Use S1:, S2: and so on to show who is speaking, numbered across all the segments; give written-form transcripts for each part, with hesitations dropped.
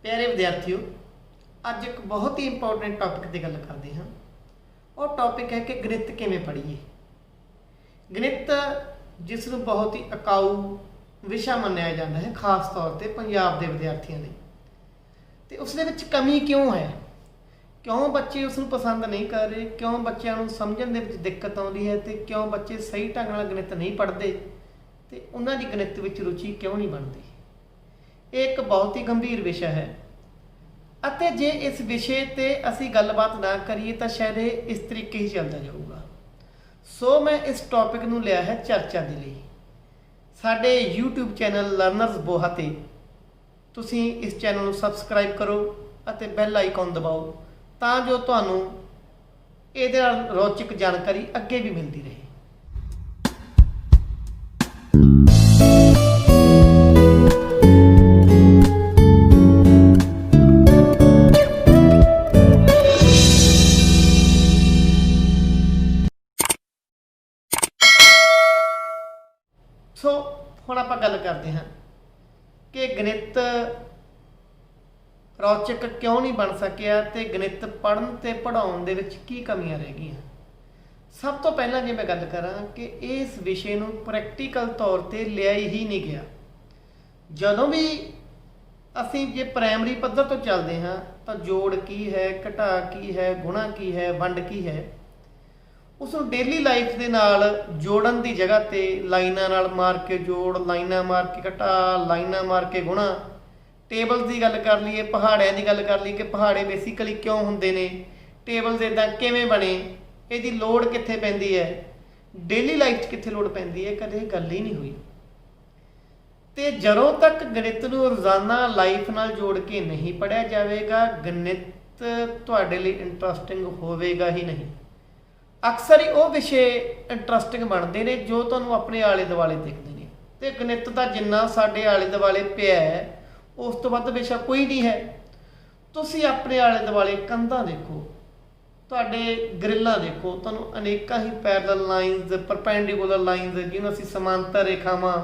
S1: प्यारे विद्यार्थियों, अज एक बहुत ही इंपॉर्टेंट टॉपिक की गल करते हैं। और टॉपिक है कि गणित किवें पढ़ीए। गणित जिसनूं बहुत ही अकाऊ विशा मन्निया जाता है, खास तौर पर पंजाब के विद्यार्थियों लई। ते उसदे विच कमी क्यों है, क्यों बच्चे उसनूं पसंद नहीं कर रहे, क्यों बच्चों नूं समझण दे विच दिक्कत आउंदी है, ते क्यों बच्चे सही ढंग नाल गणित नहीं पढ़ते, ते उन्हां दी गणित विच रुचि क्यों नहीं बनती। एक बहुत ही गंभीर विषय है अते जे इस विषय ते असी गलबात ना करिए तो शायद इस तरीके ही चलता जाऊगा। सो मैं इस टॉपिक नूं लिया है चर्चा के लिए। साडे यूट्यूब चैनल लर्नर्स बोहा ते तुसीं इस चैनल नूं सबसक्राइब करो अते बैल आइकॉन दबाओ तां जो तुहानूं इहदे नाल रोचक जानकारी अगे भी मिलती रहे। सो हुण आपां गल करते हैं कि गणित रौचक क्यों नहीं बन सकिया ते गणित पढ़न ते पढ़ाउण दे विच की कमियां रह गईयां। सब तो पहलां जे मैं गल करां कि इस विषय नूं प्रैक्टिकल तौर ते लिया ही नहीं गया। जदों भी असीं जे प्राइमरी पੱਧਰ तो चलते हाँ तो जोड़ की है, घटा की है, गुणा की है, वंड की है, उसनूं डेली लाइफ के नाल जोड़न की जगह ते लाइनां नाल मार के जोड़, लाइनां मार के घटा, लाइनां मार के गुणा, टेबल की गल कर लीए, पहाड़ियां की गल कर ली कि पहाड़े बेसिकली क्यों हुंदे ने, टेबल्स इदां किवें बने, इहदी लोड़ कित्थे पैंदी है, डेली लाइफ कित्थे लोड़ पैंदी है, कदे गल ही नहीं हुई। ते जदों तक गणित नूं रोज़ाना लाइफ नाल जोड़ के नहीं पढ़िया जाएगा, गणित तुहाडे लई इंटरस्टिंग होवेगा ही नहीं। अक्सर ही वो विषय इंटरस्टिंग बनते हैं जो तुहानूं अपने आले दुआले दिखते हैं। तो गणित का जिन्ना साडे आले दुआले पिया है उस तो वध विषय कोई नहीं है। तुसीं अपने आले दुआले कंधां देखो, तुहाडे ग्रिलां देखो, तुहानूं अनेकां ही पैरल लाइनस, परपेंडिकुलर लाइनस जिन्होंने असीं समांतर रेखावां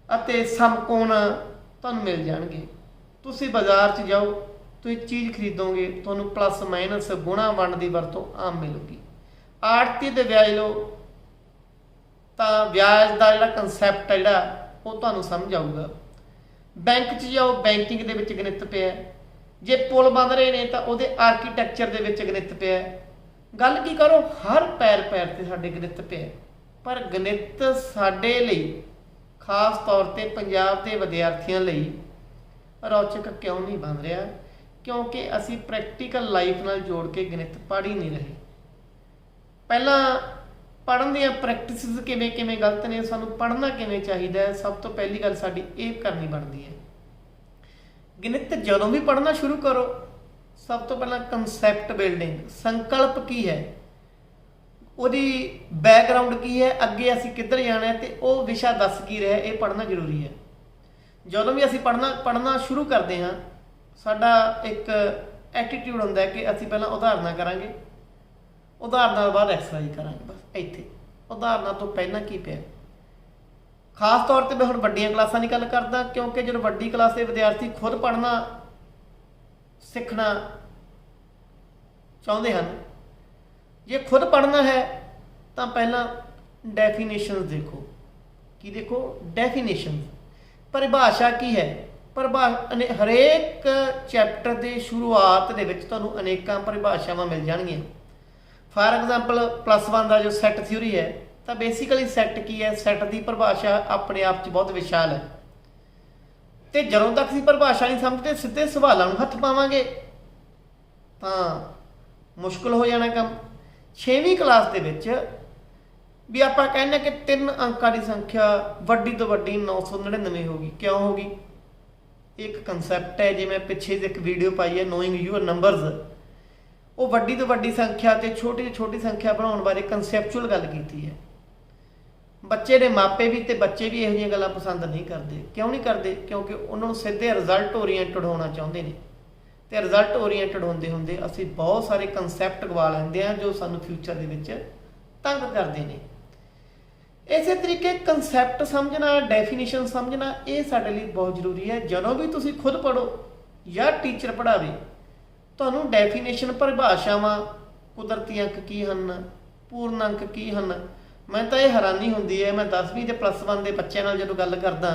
S1: अते समकोण तुहानूं मिल जाणगे। तुसीं बाजार 'च जाओ, तुसीं चीज़ खरीदोगे, तुहानूं प्लस माइनस गुणा वंड की वरतों आम मिलूगी। आड़ती दे ब्याज लो तो ब्याज का जिहड़ा कंसैप्ट है जिहड़ा वो तुहानूं समझ आऊगा। बैंक 'च जाओ, बैंकिंग दे विच गणित पिया। जे पुल बन रहे हैं तो वो आर्कीटैक्चर दे विच गणित पिया। गल की करो, हर पैर पैर ते साडे गणित पिया। पर गणित साडे लई खास तौर ते पंजाब के विद्यार्थियों लई रौचक क्यों नहीं बन रहा, क्योंकि असी प्रैक्टिकल लाइफ नाल जोड़ के गणित पढ़ ही नहीं रहे। पहला पढ़न दी प्रैक्टिस किवें किवें गलत ने, सानूं पढ़ना किवें चाहिए है, सब तो पहली गल साडी ये करनी बनती है। गणित जदों भी पढ़ना शुरू करो, सब तो पहला कंसैप्ट बिल्डिंग, संकल्प की है, ਉਹਦੀ बैकग्राउंड की है, अगे असी किधर जाना है, तो वह विषा दस की रहा, ये पढ़ना जरूरी है। जदों भी असी पढ़ना शुरू करते हाँ, साडा एक एटीट्यूड होंदा है कि असी पहला उदाहरणा करांगे, उदाहरणा बाद एक्सरसाइज करांगे। बस इत्थे उदाहरणा तो पहला की पिया। खास तौर पर मैं हुण वड्डियां क्लासां की गल करदा, क्योंकि जो वड्डी क्लास के विद्यार्थी खुद पढ़ना सीखना चाहुंदे हन, जे खुद पढ़ना है तो पहला डेफिनेशनस देखो। कि देखो डेफिनेशन, परिभाषा की है। हरेक चैप्टर के शुरुआत के विच तुहानूं अनेकां परिभाषावां मिल जाणगीआं। फॉर एग्जाम्पल प्लस वन का जो सैट थ्योरी है, तो बेसिकली सैट की है, सैट की परिभाषा अपने आप च बहुत विशाल है। तो जदों तक असीं परिभाषा नहीं समझते, सीधे सवालों नूं हत्थ पावांगे तो मुश्किल हो जाना काम। 6वीं क्लास के विच भी आपां कहने कि 3 अंकां की संख्या वड्डी तो वड्डी 999 होगी। क्यों होगी? एक कंसैप्ट है, जिवें पिछे एक वीडियो पाई है नोइंग यूअर नंबरस, वो वड्डी तो वड्डी संख्या ते छोटी तो छोटी संख्या बनाउण बारे कंसैप्चुअल गल कीती है। बच्चे ने मापे भी ते बच्चे भी इहो जिहियां गल्लां पसंद नहीं करते। क्यों नहीं करते? क्योंकि उन्होंने सीधे रिजल्ट ओरीएंटेड होना चाहुंदे ने, तो रिजल्ट ओरीएंटेड होंदे होंदे असीं बहुत सारे कंसैप्ट गवा लैंदे हैं जो सानूं फ्यूचर दे विच तंग करते हैं। इस तरीके कंसैप्ट समझना, डेफिनेशन समझना, ये साडे लई बहुत जरूरी है। जदों भी तुसीं खुद पढ़ो ਜਾਂ ਟੀਚਰ ਪੜ੍ਹਾਵੇ, ਤੁਹਾਨੂੰ ਡੈਫੀਨੇਸ਼ਨ ਪਰਿਭਾਸ਼ਾਵਾਂ, ਕੁਦਰਤੀ ਅੰਕ ਕੀ ਹਨ, ਪੂਰਨ ਅੰਕ ਕੀ ਹਨ। ਮੈਨੂੰ ਤਾਂ ਇਹ ਹੈਰਾਨੀ ਹੁੰਦੀ ਹੈ, ਮੈਂ 10ਵੀਂ ਤੇ +1 ਦੇ ਬੱਚਿਆਂ ਨਾਲ ਜਦੋਂ ਗੱਲ ਕਰਦਾ,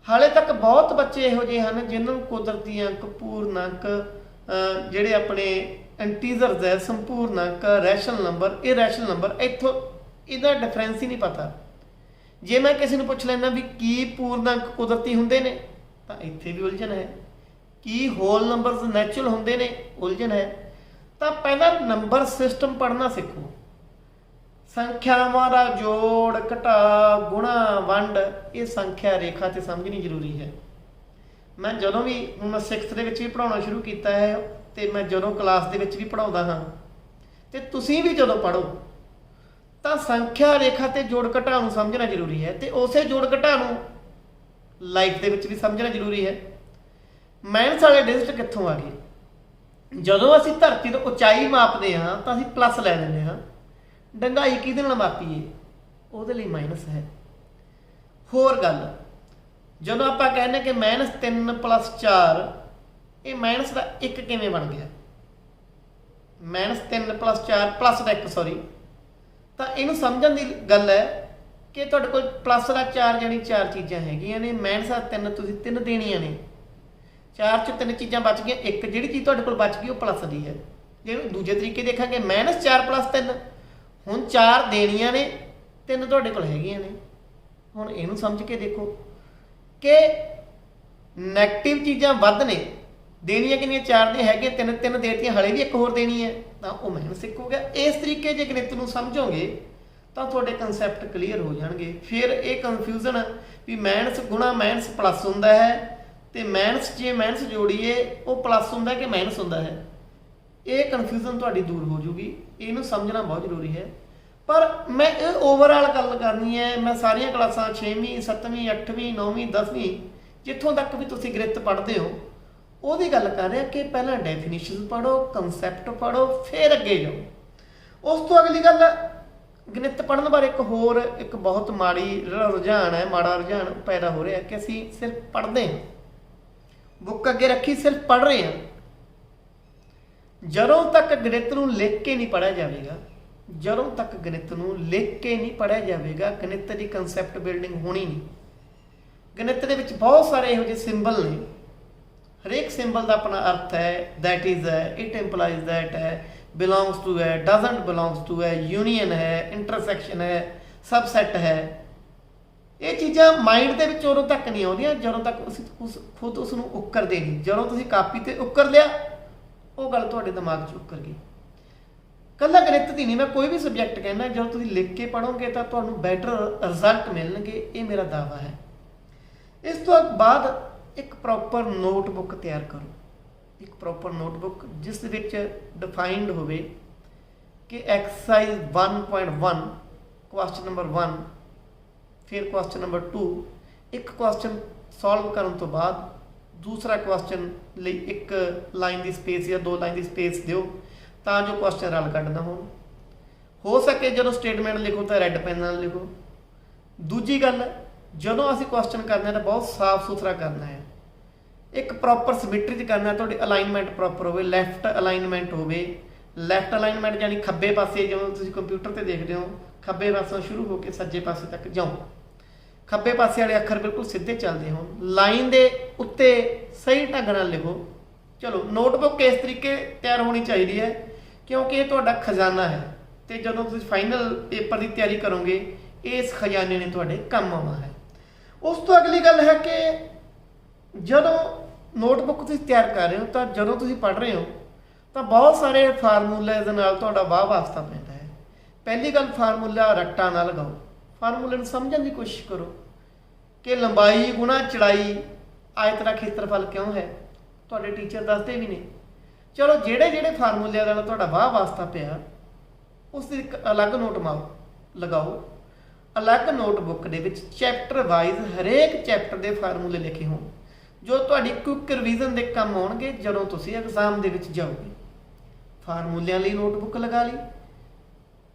S1: ਹਾਲੇ ਤੱਕ ਬਹੁਤ ਬੱਚੇ ਇਹੋ ਜਿਹੇ ਹਨ ਜਿਨ੍ਹਾਂ ਨੂੰ ਕੁਦਰਤੀ ਅੰਕ, ਪੂਰਨ ਅੰਕ, ਜਿਹੜੇ ਆਪਣੇ ਇੰਟੀਜ਼ਰਸ ਹੈ, ਸੰਪੂਰਨ ਅੰਕ, ਰੈਸ਼ਨਲ ਨੰਬਰ, ਇਰੈਸ਼ਨਲ ਨੰਬਰ, ਇੱਥੋਂ ਇਹਦਾ ਡਿਫਰੈਂਸ ਹੀ ਨਹੀਂ ਪਤਾ। ਜੇ ਮੈਂ ਕਿਸੇ ਨੂੰ ਪੁੱਛ ਲੈਂਦਾ ਵੀ ਕੀ ਪੂਰਨ ਅੰਕ ਕੁਦਰਤੀ ਹੁੰਦੇ ਨੇ, ਤਾਂ ਇੱਥੇ ਵੀ ਉਲਝਣ ਹੈ। ਕੀ ਹੋਲ ਨੰਬਰਸ ਨੈਚੁਰਲ ਹੁੰਦੇ ਨੇ, ਉਲਝਣ ਹੈ। ਤਾਂ ਪਹਿਲਾਂ ਨੰਬਰ ਸਿਸਟਮ ਪੜ੍ਹਨਾ ਸਿੱਖੋ। ਸੰਖਿਆਵਾਂ ਦਾ ਜੋੜ, ਘਟਾ, ਗੁਣਾ, ਵੰਡ, ਇਹ ਸੰਖਿਆ ਰੇਖਾ ਤੇ ਸਮਝਣੀ ਜ਼ਰੂਰੀ ਹੈ। ਮੈਂ ਜਦੋਂ ਵੀ, ਹੁਣ ਮੈਂ 6th ਦੇ ਵਿੱਚ ਵੀ ਪੜ੍ਹਾਉਣਾ ਸ਼ੁਰੂ ਕੀਤਾ ਹੈ, ਤੇ ਮੈਂ ਜਦੋਂ ਕਲਾਸ ਦੇ ਵਿੱਚ ਵੀ ਪੜ੍ਹਾਉਂਦਾ ਹਾਂ, ਤੇ ਤੁਸੀਂ ਵੀ ਜਦੋਂ ਪੜ੍ਹੋ ਤਾਂ ਸੰਖਿਆ ਰੇਖਾ ਤੇ ਜੋੜ ਘਟਾ ਨੂੰ ਸਮਝਣਾ ਜ਼ਰੂਰੀ ਹੈ, ਤੇ ਉਸੇ ਜੋੜ ਘਟਾ ਨੂੰ ਲਾਈਫ ਦੇ ਵਿੱਚ ਵੀ ਸਮਝਣਾ ਜ਼ਰੂਰੀ ਹੈ। ਮਾਈਨਸ ਵਾਲੇ ਡਿਜਿਟ ਕਿੱਥੋਂ ਆ ਗਏ? ਜਦੋਂ ਅਸੀਂ ਧਰਤੀ ਤੋਂ ਉਚਾਈ ਮਾਪਦੇ ਹਾਂ ਤਾਂ ਅਸੀਂ ਪਲੱਸ ਲੈ ਲੈਂਦੇ ਹਾਂ। ਡੰਗਾਈ ਕਿਹਦੇ ਨਾਲ ਮਾਪੀਏ? ਉਹਦੇ ਲਈ ਮਾਈਨਸ ਹੈ। ਹੋਰ ਗੱਲ, ਜਦੋਂ ਆਪਾਂ ਕਹਿੰਦੇ ਕਿ -3 + 4, ਇਹ ਮਾਈਨਸ ਦਾ 1 ਕਿਵੇਂ ਬਣ ਗਿਆ? -3 + 4 ਪਲੱਸ ਦਾ 1, ਸੌਰੀ। ਤਾਂ ਇਹਨੂੰ ਸਮਝਣ ਦੀ ਗੱਲ ਹੈ ਕਿ ਤੁਹਾਡੇ ਕੋਲ ਪਲੱਸ ਦਾ 4 ਜਾਣੀ 4 ਚੀਜ਼ਾਂ ਹੈਗੀਆਂ ਨੇ, ਮਾਈਨਸ ਦਾ 3 ਤੁਸੀਂ 3 ਦੇਣੀਆਂ ਨੇ। 4 'ਚ 3 ਚੀਜ਼ਾਂ ਬਚ ਗਈਆਂ, ਇੱਕ ਜਿਹੜੀ ਚੀਜ਼ ਤੁਹਾਡੇ ਕੋਲ ਬਚ ਗਈ ਉਹ ਪਲੱਸ ਦੀ ਹੈ। ਜੇ ਦੂਜੇ ਤਰੀਕੇ ਦੇਖਾਂਗੇ, -4 + 3, ਹੁਣ 4 ਦੇਣੀਆਂ ਨੇ, 3 ਤੁਹਾਡੇ ਕੋਲ ਹੈਗੀਆਂ ਨੇ। ਹੁਣ ਇਹਨੂੰ ਸਮਝ ਕੇ ਦੇਖੋ ਕਿ ਨੈਗੇਟਿਵ ਚੀਜ਼ਾਂ ਵੱਧ ਨੇ, ਦੇਣੀਆਂ ਕਿੰਨੀਆਂ? 4 ਦੀਆਂ ਹੈਗੀਆਂ, 3 ਦੇਤੀਆਂ, ਹਲੇ ਵੀ ਇੱਕ ਹੋਰ ਦੇਣੀ ਹੈ, ਤਾਂ ਉਹ ਮਾਈਨਸ 1 ਹੋ ਗਿਆ। ਇਸ ਤਰੀਕੇ ਜੇ ਗਣਿਤ ਨੂੰ ਸਮਝੋਗੇ ਤਾਂ ਤੁਹਾਡੇ ਕਨਸੈਪਟ ਕਲੀਅਰ ਹੋ ਜਾਣਗੇ। ਫਿਰ ਇਹ ਕਨਫਿਊਜ਼ਨ ਵੀ ਮਾਈਨਸ ਗੁਣਾ ਮਾਈਨਸ ਪਲੱਸ ਹੁੰਦਾ ਹੈ, ਤੇ ਮਾਈਨਸ ਜੇ ਮਾਈਨਸ ਜੋੜੀਏ ਉਹ ਪਲੱਸ ਹੁੰਦਾ ਕਿ ਮਾਈਨਸ ਹੁੰਦਾ ਹੈ, ਇਹ ਕਨਫਿਊਜ਼ਨ ਤੁਹਾਡੀ ਦੂਰ ਹੋ ਜੂਗੀ। ਇਹਨੂੰ ਸਮਝਣਾ ਬਹੁਤ ਜ਼ਰੂਰੀ ਹੈ। ਪਰ ਮੈਂ ਇਹ ਓਵਰਆਲ ਗੱਲ ਕਰਨੀ ਹੈ। ਮੈਂ ਸਾਰੀਆਂ ਕਲਾਸਾਂ 6ਵੀਂ, 7ਵੀਂ, 8ਵੀਂ, 9ਵੀਂ, 10ਵੀਂ, ਜਿੱਥੋਂ ਤੱਕ ਵੀ ਤੁਸੀਂ ਗਣਿਤ ਪੜ੍ਹਦੇ ਹੋ ਉਹਦੀ ਗੱਲ ਕਰ ਰਿਹਾ ਕਿ ਪਹਿਲਾਂ ਡੈਫੀਨੇਸ਼ਨ ਪੜ੍ਹੋ, ਕਨਸੈਪਟ ਪੜ੍ਹੋ, ਫਿਰ ਅੱਗੇ ਜਾਓ। ਉਸ ਤੋਂ ਅਗਲੀ ਗੱਲ, ਗਣਿਤ ਪੜ੍ਹਨ ਬਾਰੇ ਇੱਕ ਬਹੁਤ ਮਾੜੀ ਰੁਝਾਨ ਹੈ, ਮਾੜਾ ਰੁਝਾਨ ਪੈਦਾ ਹੋ ਰਿਹਾ ਕਿ ਅਸੀਂ ਸਿਰਫ ਪੜ੍ਹਦੇ ਹਾਂ, ਬੁੱਕ ਅੱਗੇ ਰੱਖੀ ਸਿਰਫ ਪੜ੍ਹ ਰਹੇ ਹਾਂ। ਜਦੋਂ ਤੱਕ ਗਣਿਤ ਨੂੰ ਲਿਖ ਕੇ ਨਹੀਂ ਪੜ੍ਹਿਆ ਜਾਵੇਗਾ, ਜਦੋਂ ਤੱਕ ਗਣਿਤ ਨੂੰ ਲਿਖ ਕੇ ਨਹੀਂ ਪੜ੍ਹਿਆ ਜਾਵੇਗਾ, ਗਣਿਤ ਦੀ ਕਨਸੈਪਟ ਬਿਲਡਿੰਗ ਹੋਣੀ ਨਹੀਂ। ਗਣਿਤ ਦੇ ਵਿੱਚ ਬਹੁਤ ਸਾਰੇ ਇਹੋ ਜਿਹੇ ਸਿੰਬਲ ਨੇ, ਹਰੇਕ ਸਿੰਬਲ ਦਾ ਆਪਣਾ ਅਰਥ ਹੈ। ਦੈਟ ਇਜ਼ ਹੈ, ਇਟ ਇੰਪਲਾਈਜ਼ ਦੈਟ ਹੈ, ਬਿਲੋਂਗਸ ਟੂ ਹੈ, ਡਜ਼ਨਟ ਬਿਲੋਂਗਸ ਟੂ ਹੈ, ਯੂਨੀਅਨ ਹੈ, ਇੰਟਰਸੈਕਸ਼ਨ ਹੈ, ਸਬਸੈਟ ਹੈ। ਇਹ ਚੀਜ਼ਾਂ ਮਾਈਂਡ ਦੇ ਵਿੱਚ ਉਦੋਂ ਤੱਕ ਨਹੀਂ ਆਉਂਦੀਆਂ ਜਦੋਂ ਤੱਕ ਅਸੀਂ ਖੁਦ ਉਸ ਨੂੰ ਉਕਰਦੇ ਨਹੀਂ। ਜਦੋਂ ਤੁਸੀਂ ਕਾਪੀ ਤੇ ਉਕਰ ਲਿਆ, ਉਹ ਗੱਲ ਤੁਹਾਡੇ ਦਿਮਾਗ 'ਚ ਉਕਰ ਗਈ। ਕੱਲਾ ਗਣਿਤ ਦੀ ਨਹੀਂ, ਮੈਂ ਕੋਈ ਵੀ ਸਬਜੈਕਟ ਕਹਿੰਦਾ, ਜਦੋਂ ਤੁਸੀਂ ਲਿਖ ਕੇ ਪੜ੍ਹੋਗੇ ਤਾਂ ਤੁਹਾਨੂੰ ਬੈਟਰ ਰਿਜ਼ਲਟ ਮਿਲਣਗੇ, ਇਹ ਮੇਰਾ ਦਾਅਵਾ ਹੈ। ਇਸ ਤੋਂ ਬਾਅਦ ਇੱਕ ਪ੍ਰੋਪਰ ਨੋਟਬੁੱਕ ਤਿਆਰ ਕਰੋ, ਇੱਕ ਪ੍ਰੋਪਰ ਨੋਟਬੁੱਕ ਜਿਸ ਦੇ ਵਿੱਚ ਡਿਫਾਈਨਡ ਹੋਵੇ ਕਿ ਐਕਸਰਸਾਈਜ਼ 1.1 ਕੁਐਸਚਨ ਨੰਬਰ 1, ਫਿਰ ਕੁਐਸਚਨ ਨੰਬਰ 2, ਇੱਕ ਕੁਐਸਚਨ ਸੋਲਵ ਕਰਨ ਤੋਂ ਬਾਅਦ ਦੂਸਰਾ ਕੁਐਸਚਨ ਲਈ ਇੱਕ ਲਾਈਨ ਦੀ ਸਪੇਸ ਜਾਂ 2 ਲਾਈਨ ਦੀ ਸਪੇਸ ਦਿਓ ਤਾਂ ਜੋ ਕੁਐਸਚਨ ਰਲ ਕੱਢ ਨਾ ਹੋਣ। ਹੋ ਸਕੇ ਜਦੋਂ ਸਟੇਟਮੈਂਟ ਲਿਖੋ ਤਾਂ ਰੈੱਡ ਪੈਨ ਨਾਲ ਲਿਖੋ। ਦੂਜੀ ਗੱਲ, ਜਦੋਂ ਅਸੀਂ ਕੁਐਸਚਨ ਕਰਨਾ ਤਾਂ ਬਹੁਤ ਸਾਫ਼ ਸੁਥਰਾ ਕਰਨਾ ਹੈ, ਇੱਕ ਪ੍ਰੋਪਰ ਸਿਮੈਟਰੀ 'ਚ ਕਰਨਾ। ਤੁਹਾਡੀ ਅਲਾਈਨਮੈਂਟ ਪ੍ਰੋਪਰ ਹੋਵੇ, ਲੈਫਟ ਅਲਾਈਨਮੈਂਟ ਹੋਵੇ। ਲੈਫਟ ਅਲਾਈਨਮੈਂਟ ਯਾਨੀ ਖੱਬੇ ਪਾਸੇ, ਜਿਵੇਂ ਤੁਸੀਂ ਕੰਪਿਊਟਰ ਤੇ ਦੇਖਦੇ ਹੋ, ਖੱਬੇ ਪਾਸੋਂ ਸ਼ੁਰੂ ਹੋ ਕੇ ਸੱਜੇ ਪਾਸੇ ਤੱਕ ਜਾਓ, ਖੱਬੇ ਪਾਸੇ ਵਾਲੇ ਅੱਖਰ ਬਿਲਕੁਲ ਸਿੱਧੇ ਚੱਲਦੇ ਹੋਣ, ਲਾਈਨ ਦੇ ਉੱਤੇ ਸਹੀ ਢੰਗ ਨਾਲ ਲਿਖੋ। ਚਲੋ, ਨੋਟਬੁੱਕ ਇਸ ਤਰੀਕੇ ਤਿਆਰ ਹੋਣੀ ਚਾਹੀਦੀ ਹੈ ਕਿਉਂਕਿ ਇਹ ਤੁਹਾਡਾ ਖਜ਼ਾਨਾ ਹੈ, ਤੇ ਜਦੋਂ ਤੁਸੀਂ ਫਾਈਨਲ ਪੇਪਰ ਦੀ ਤਿਆਰੀ ਕਰੋਗੇ ਇਸ ਖਜ਼ਾਨੇ ਨੇ ਤੁਹਾਡੇ ਕੰਮ ਆਉਣਾ ਹੈ। ਉਸ ਤੋਂ ਅਗਲੀ ਗੱਲ ਹੈ ਕਿ ਜਦੋਂ ਨੋਟਬੁੱਕ ਤੁਸੀਂ ਤਿਆਰ ਕਰ ਰਹੇ ਹੋ ਤਾਂ ਜਦੋਂ ਤੁਸੀਂ ਪੜ੍ਹ ਰਹੇ ਹੋ ਤਾਂ ਬਹੁਤ ਸਾਰੇ ਫਾਰਮੂਲੇ ਦੇ ਨਾਲ ਤੁਹਾਡਾ ਵਾਹ ਵਾਸਤਾ ਪੈਂਦਾ ਹੈ। ਪਹਿਲੀ ਗੱਲ, ਫਾਰਮੂਲਾ ਰੱਟਾਂ ਨਾਲ ਲਗਾਓ, ਫਾਰਮੂਲੇ ਨੂੰ ਸਮਝਣ ਦੀ ਕੋਸ਼ਿਸ਼ ਕਰੋ ਕਿ ਲੰਬਾਈ ਗੁਣਾ ਚੌੜਾਈ ਆਇਤ ਦਾ ਖੇਤਰਫਲ ਕਿਉਂ ਹੈ, ਤੁਹਾਡੇ ਟੀਚਰ ਦੱਸਦੇ ਵੀ ਨੇ। ਚਲੋ, ਜਿਹੜੇ ਫਾਰਮੂਲਿਆਂ ਨਾਲ ਤੁਹਾਡਾ ਵਾਹ ਵਾਸਤਾ ਪਿਆ ਉਸ ਦੀ ਇੱਕ ਅਲੱਗ ਨੋਟ ਲਗਾਓ। ਅਲੱਗ ਨੋਟਬੁੱਕ ਦੇ ਵਿੱਚ ਚੈਪਟਰ ਵਾਈਜ਼ ਹਰੇਕ ਚੈਪਟਰ ਦੇ ਫਾਰਮੂਲੇ ਲਿਖੇ ਹੋਣ ਜੋ ਤੁਹਾਡੀ ਕੁਇਕ ਰਿਵੀਜ਼ਨ ਦੇ ਕੰਮ ਆਉਣਗੇ ਜਦੋਂ ਤੁਸੀਂ ਐਗਜ਼ਾਮ ਦੇ ਵਿੱਚ ਜਾਓਗੇ। ਫਾਰਮੂਲਿਆਂ ਲਈ ਨੋਟਬੁੱਕ ਲਗਾ ਲਈ,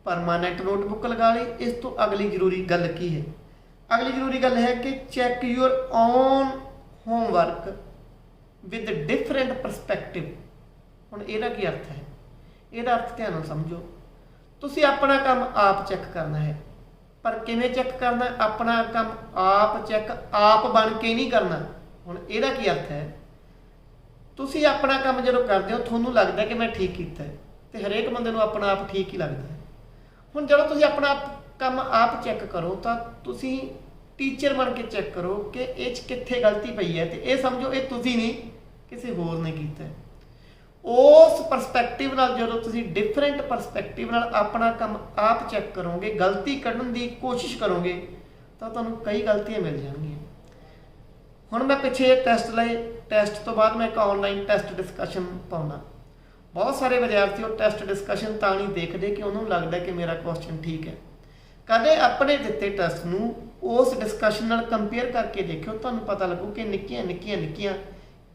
S1: ਪਰਮਾਨੈਂਟ ਨੋਟਬੁੱਕ ਲਗਾ ਲਈ। ਇਸ ਤੋਂ ਅਗਲੀ ਜ਼ਰੂਰੀ ਗੱਲ ਕੀ ਹੈ? ਅਗਲੀ ਜ਼ਰੂਰੀ ਗੱਲ ਹੈ ਕਿ check your own homework with different perspective. ਹੁਣ ਇਹਦਾ ਕੀ ਅਰਥ ਹੈ? ਇਹਦਾ ਅਰਥ ਧਿਆਨ ਨਾਲ ਸਮਝੋ। ਤੁਸੀਂ ਆਪਣਾ ਕੰਮ ਆਪ ਚੈੱਕ ਕਰਨਾ ਹੈ, ਪਰ ਕਿਵੇਂ ਚੈੱਕ ਕਰਨਾ? ਆਪਣਾ ਕੰਮ ਆਪ ਚੈੱਕ ਆਪ ਬਣ ਕੇ ਨਹੀਂ ਕਰਨਾ। ਹੁਣ ਇਹਦਾ ਕੀ ਅਰਥ ਹੈ? ਤੁਸੀਂ ਆਪਣਾ ਕੰਮ ਜਦੋਂ ਕਰਦੇ ਹੋ ਤੁਹਾਨੂੰ ਲੱਗਦਾ ਕਿ ਮੈਂ ਠੀਕ ਕੀਤਾ ਹੈ, ਤੇ ਹਰੇਕ ਬੰਦੇ ਨੂੰ ਆਪਣਾ ਆਪ ਠੀਕ ਹੀ ਲੱਗਦਾ ਹੈ। ਹੁਣ ਜਦੋਂ ਤੁਸੀਂ ਆਪਣਾ ਕੰਮ ਆਪ ਚੈੱਕ ਕਰੋ ਤਾਂ ਤੁਸੀਂ ਟੀਚਰ ਬਣ ਕੇ ਚੈੱਕ ਕਰੋ ਕਿ ਇਹ 'ਚ ਕਿੱਥੇ ਗਲਤੀ ਪਈ ਹੈ, ਤੇ ਇਹ ਸਮਝੋ ਇਹ ਤੁਸੀਂ ਨਹੀਂ ਕਿਸੇ ਹੋਰ ਨੇ ਕੀਤਾ। ਉਸ ਪਰਸਪੈਕਟਿਵ ਨਾਲ ਜਦੋਂ ਤੁਸੀਂ ਡਿਫਰੈਂਟ ਪਰਸਪੈਕਟਿਵ ਨਾਲ ਆਪਣਾ ਕੰਮ ਆਪ ਚੈੱਕ ਕਰੋਗੇ, ਗਲਤੀ ਕੱਢਣ ਦੀ ਕੋਸ਼ਿਸ਼ ਕਰੋਗੇ, ਤਾਂ ਤੁਹਾਨੂੰ ਕਈ ਗਲਤੀਆਂ ਮਿਲ ਜਾਣਗੀਆਂ। ਹੁਣ ਮੈਂ ਪਿੱਛੇ ਟੈਸਟ ਲਏ, ਟੈਸਟ ਤੋਂ ਬਾਅਦ ਮੈਂ ਇੱਕ ਆਨਲਾਈਨ ਟੈਸਟ ਡਿਸਕਸ਼ਨ ਪਾਉਣਾ। ਬਹੁਤ ਸਾਰੇ ਵਿਦਿਆਰਥੀ ਉਹ ਟੈਸਟ ਡਿਸਕਸ਼ਨ ਤਾਂ ਨਹੀਂ ਦੇਖਦੇ ਕਿ ਉਹਨੂੰ ਲੱਗਦਾ ਕਿ ਮੇਰਾ ਕੁਐਸਚਨ ਠੀਕ ਹੈ। ਕਦੇ ਆਪਣੇ ਦਿੱਤੇ ਟੈਸਟ ਨੂੰ ਉਸ ਡਿਸਕਸ਼ਨ ਨਾਲ ਕੰਪੇਅਰ ਕਰਕੇ ਦੇਖਿਓ, ਤੁਹਾਨੂੰ ਪਤਾ ਲੱਗੂ ਕਿ ਨਿੱਕੀਆਂ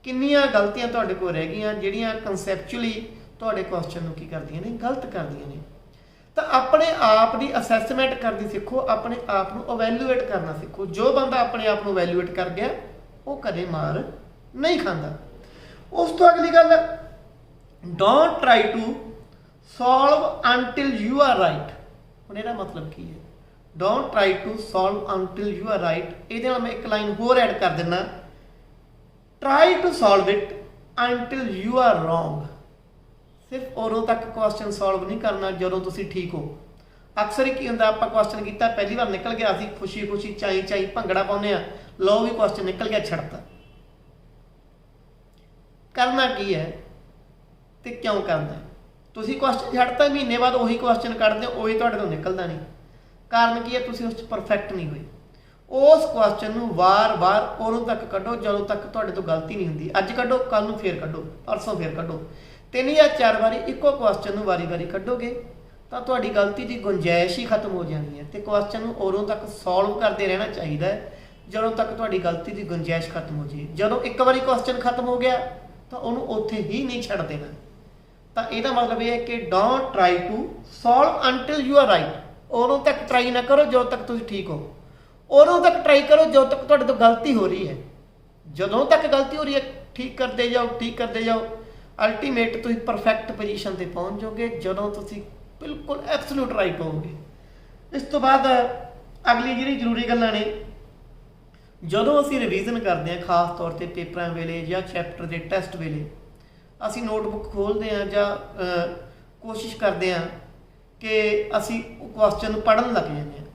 S1: ਕਿੰਨੀਆਂ ਗਲਤੀਆਂ ਤੁਹਾਡੇ ਕੋਲ ਰਹਿ ਗਈਆਂ ਜਿਹੜੀਆਂ ਕਨਸੈਪਚੁਅਲੀ ਤੁਹਾਡੇ ਕੁਐਸਚਨ ਨੂੰ ਕੀ ਕਰਦੀਆਂ ਨੇ, ਗਲਤ ਕਰਦੀਆਂ ਨੇ। ਤਾਂ ਆਪਣੇ ਆਪ ਦੀ ਅਸੈਸਮੈਂਟ ਕਰਨੀ ਸਿੱਖੋ, ਆਪਣੇ ਆਪ ਨੂੰ ਇਵੈਲੂਏਟ ਕਰਨਾ ਸਿੱਖੋ। ਜੋ ਬੰਦਾ ਆਪਣੇ ਆਪ ਨੂੰ ਇਵੈਲੂਏਟ ਕਰ ਗਿਆ ਉਹ ਕਦੇ ਮਾਰ ਨਹੀਂ ਖਾਂਦਾ। ਉਸ ਤੋਂ ਅਗਲੀ ਗੱਲ, don't try to solve until you are right. ਹੁਣ ਇਹਦਾ ਮਤਲਬ ਕੀ ਹੈ? Don't try to solve until you are right. ਇਹਦੇ ਨਾਲ ਮੈਂ ਇੱਕ ਲਾਈਨ ਹੋਰ ਐਡ ਕਰ ਦਿੰਦਾ, try to solve it until you are wrong. ਸਿਰਫ ਉਦੋਂ ਤੱਕ ਕੁਐਸਚਨ ਸੋਲਵ ਨਹੀਂ ਕਰਨਾ ਜਦੋਂ ਤੁਸੀਂ ਠੀਕ ਹੋ। ਅਕਸਰ ਹੀ ਕੀ ਹੁੰਦਾ, ਆਪਾਂ ਕੁਐਸਚਨ ਕੀਤਾ, ਪਹਿਲੀ ਵਾਰ ਨਿਕਲ ਗਿਆ, ਅਸੀਂ ਖੁਸ਼ੀ ਚਾਈ ਭੰਗੜਾ ਪਾਉਂਦੇ ਆ, ਲਓ ਵੀ ਕੁਐਸਚਨ ਨਿਕਲ ਗਿਆ, ਛੱਡਤਾ। ਕਰਨਾ ਕੀ ਹੈ ਤੇ ਕਿਉਂ ਕਰਨਾ? ਤੁਸੀਂ ਕੁਐਸਚਨ ਛੱਡਤਾ, ਮਹੀਨੇ ਬਾਅਦ ਉਹੀ ਕੁਐਸਚਨ ਕੱਢਦੇ ਹੋ, ਉਹੀ ਤੁਹਾਡੇ ਤੋਂ ਨਿਕਲਦਾ ਨਹੀਂ। ਕਾਰਨ ਕੀ ਹੈ? ਤੁਸੀਂ ਉਸ 'ਚ ਪਰਫੈਕਟ ਨਹੀਂ ਹੋਏ। ਉਸ ਕੁਐਸਚਨ ਨੂੰ ਵਾਰ-ਵਾਰ ਉਦੋਂ ਤੱਕ ਕੱਢੋ ਜਦੋਂ ਤੱਕ ਤੁਹਾਡੇ ਤੋਂ ਗਲਤੀ ਨਹੀਂ ਹੁੰਦੀ। ਅੱਜ ਕੱਢੋ, ਕੱਲ ਨੂੰ ਫੇਰ ਕੱਢੋ, ਪਰਸੋਂ ਫੇਰ ਕੱਢੋ। 3 ਜਾਂ 4 ਵਾਰੀ ਇੱਕੋ ਕੁਐਸਚਨ ਨੂੰ ਵਾਰੀ-ਵਾਰੀ ਕੱਢੋਗੇ ਤਾਂ ਤੁਹਾਡੀ ਗਲਤੀ ਦੀ ਗੁੰਜਾਇਸ਼ ਹੀ ਖਤਮ ਹੋ ਜਾਣੀ ਹੈ। ਤੇ ਕੁਐਸਚਨ ਨੂੰ ਉਦੋਂ ਤੱਕ ਸੋਲਵ ਕਰਦੇ ਰਹਿਣਾ ਚਾਹੀਦਾ ਹੈ ਜਦੋਂ ਤੱਕ ਤੁਹਾਡੀ ਗਲਤੀ ਦੀ ਗੁੰਜਾਇਸ਼ ਖਤਮ ਹੋ ਜਾਏ। ਜਦੋਂ ਇੱਕ ਵਾਰੀ ਕੁਐਸਚਨ ਖਤਮ ਹੋ ਗਿਆ ਤਾਂ ਉਹਨੂੰ ਉੱਥੇ ਹੀ ਨਹੀਂ ਛੱਡ ਦੇਣਾ। ਤਾਂ ਇਹਦਾ ਮਤਲਬ ਇਹ ਹੈ ਕਿ don't try to solve until you are right. ਉਦੋਂ ਤੱਕ ਟਰਾਈ ਨਾ ਕਰੋ ਜਦੋਂ ਤੱਕ ਤੁਸੀਂ ਠੀਕ ਹੋ। ਉਦੋਂ ਤੱਕ ਟਰਾਈ ਕਰੋ ਜਦੋਂ ਤੱਕ ਤੁਹਾਡੇ ਤੋਂ ਗਲਤੀ ਹੋ ਰਹੀ ਹੈ। ਜਦੋਂ ਤੱਕ ਗਲਤੀ ਹੋ ਰਹੀ ਹੈ ਠੀਕ ਕਰਦੇ ਜਾਓ। ਅਲਟੀਮੇਟ ਤੁਸੀਂ ਪਰਫੈਕਟ ਪੋਜੀਸ਼ਨ ਤੇ ਪਹੁੰਚ ਜਾਓਗੇ ਜਦੋਂ ਤੁਸੀਂ ਬਿਲਕੁਲ ਐਬਸੋਲੂਟ ਰਾਈਟ ਹੋਵੋਗੇ। ਇਸ ਤੋਂ ਬਾਅਦ ਅਗਲੀ ਜਿਹੜੀ ਜ਼ਰੂਰੀ ਗੱਲਾਂ ਨੇ, ਜਦੋਂ ਅਸੀਂ ਰਿਵੀਜ਼ਨ ਕਰਦੇ ਹਾਂ, ਖਾਸ ਤੌਰ ਤੇ ਪੇਪਰਾਂ ਵੇਲੇ ਜਾਂ ਚੈਪਟਰ ਦੇ ਟੈਸਟ ਵੇਲੇ, ਅਸੀਂ ਨੋਟਬੁੱਕ ਖੋਲ੍ਹਦੇ ਹਾਂ ਜਾਂ ਕੋਸ਼ਿਸ਼ ਕਰਦੇ ਹਾਂ ਕਿ ਅਸੀਂ ਉਹ ਕੁਐਸਚਨ ਨੂੰ ਪੜ੍ਹਨ ਲੱਗ ਜਾਂਦੇ ਹਾਂ।